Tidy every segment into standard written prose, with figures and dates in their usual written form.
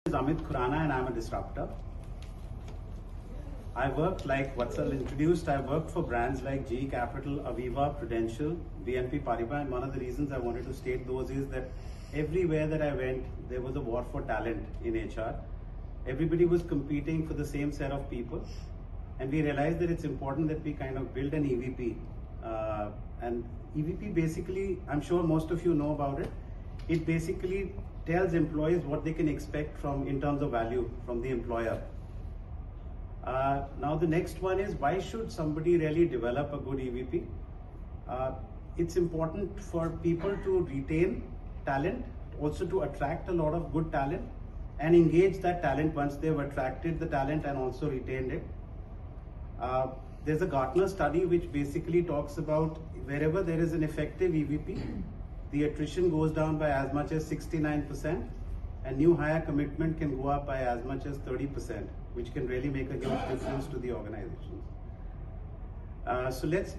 Is Amit Khurana and I'm a disruptor. I worked, like Vatsal introduced, I worked for brands like GE Capital, Aviva, Prudential, BNP Paribas, and one of the reasons I wanted to state those is that everywhere that I went, there was a war for talent in HR. Everybody was competing for the same set of people, and we realized that it's important that we kind of build an EVP. And EVP basically, I'm sure most of you know about it, it basically tells employees what they can expect from in terms of value from the employer. Now the next one is, why should somebody really develop a good EVP? It's important for people to retain talent, also to attract a lot of good talent and engage that talent once they've attracted the talent and also retained it. There's a Gartner study which basically talks about wherever there is an effective EVP, the attrition goes down by as much as 69%, and new hire commitment can go up by as much as 30%, which can really make a huge difference to the organization. So let's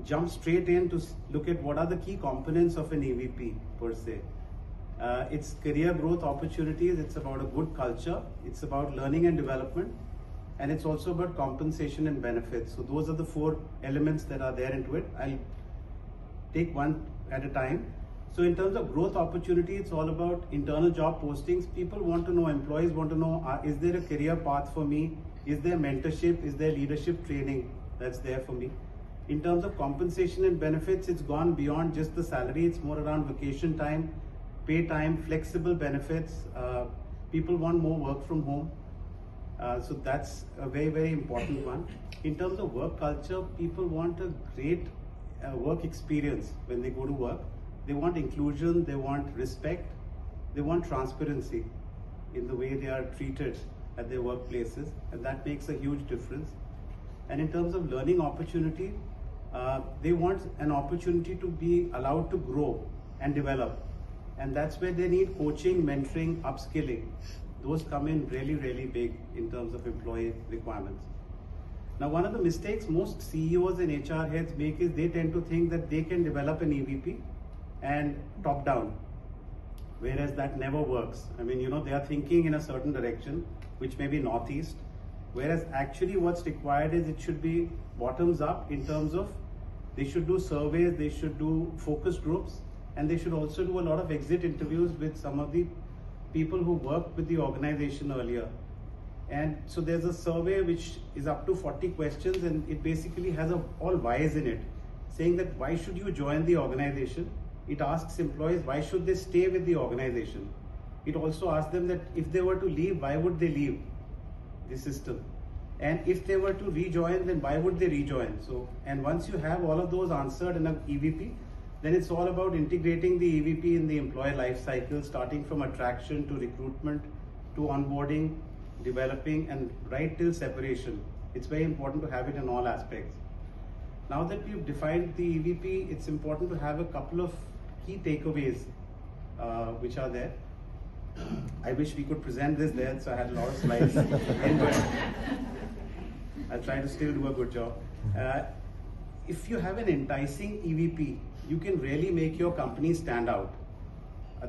jump straight in to look at what are the key components of an EVP per se. It's career growth opportunities, it's about a good culture, it's about learning and development, and it's also about compensation and benefits. So those are the four elements that are there into it. I'll take one at a time. So in terms of growth opportunity, it's all about internal job postings. People want to know, employees want to know, is there a career path for me? Is there mentorship? Is there leadership training that's there for me? In terms of compensation and benefits, it's gone beyond just the salary. It's more around vacation time, pay time, flexible benefits. People want more work from home. So that's a very, very important one. In terms of work culture, people want a great work experience when they go to work. They want inclusion, they want respect, they want transparency in the way they are treated at their workplaces, and that makes a huge difference. And in terms of learning opportunity, they want an opportunity to be allowed to grow and develop, and that's where they need coaching, mentoring, upskilling. Those come in really, really big in terms of employee requirements. Now, one of the mistakes most CEOs and HR heads make is they tend to think that they can develop an EVP and top down, whereas that never works. I mean, they are thinking in a certain direction, which may be northeast, whereas actually what's required is it should be bottoms up in terms of they should do surveys, they should do focus groups, and they should also do a lot of exit interviews with some of the people who worked with the organization earlier. And so there's a survey which is up to 40 questions, and it basically has all whys in it, saying that why should you join the organization? It asks employees why should they stay with the organization. It also asks them that if they were to leave, why would they leave the system? And if they were to rejoin, then why would they rejoin? So, and once you have all of those answered in an EVP, then it's all about integrating the EVP in the employee life cycle, starting from attraction to recruitment to onboarding, developing, and right till separation. It's very important to have it in all aspects. Now that we've defined the EVP, it's important to have a couple of key takeaways which are there. I wish we could present this there, so I had a lot of slides. I'll try to still do a good job. If you have an enticing EVP, you can really make your company stand out.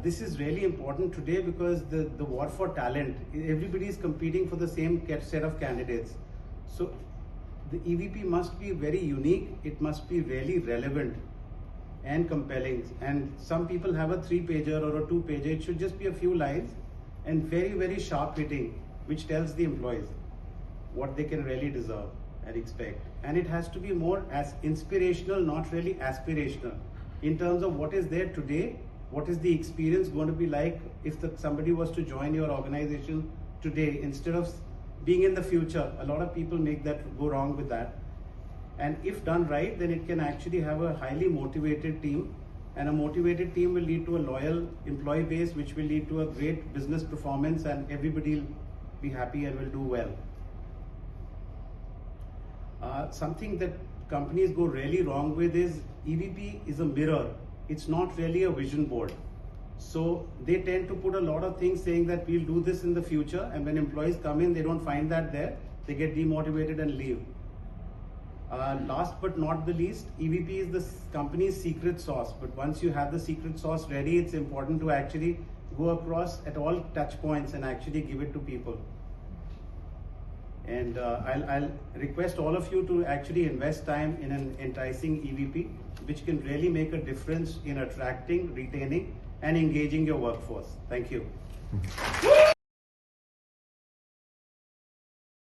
This is really important today because the war for talent, everybody is competing for the same set of candidates. So the EVP must be very unique, it must be really relevant and compelling. And some people have a 3-pager or a 2-pager, it should just be a few lines and very, very sharp hitting, which tells the employees what they can really deserve and expect. And it has to be more as inspirational, not really aspirational, in terms of what is there today. What is the experience going to be like if somebody was to join your organization today instead of being in the future? A lot of people go wrong with that. And if done right, then it can actually have a highly motivated team, and a motivated team will lead to a loyal employee base, which will lead to a great business performance, and everybody will be happy and will do well. Something that companies go really wrong with is EVP is a mirror. It's not really a vision board. So they tend to put a lot of things saying that we'll do this in the future, and when employees come in, they don't find that there. They get demotivated and leave. Last but not the least, EVP is the company's secret sauce. But once you have the secret sauce ready, it's important to actually go across at all touch points and actually give it to people. And I'll request all of you to actually invest time in an enticing EVP, which can really make a difference in attracting, retaining, and engaging your workforce. Thank you.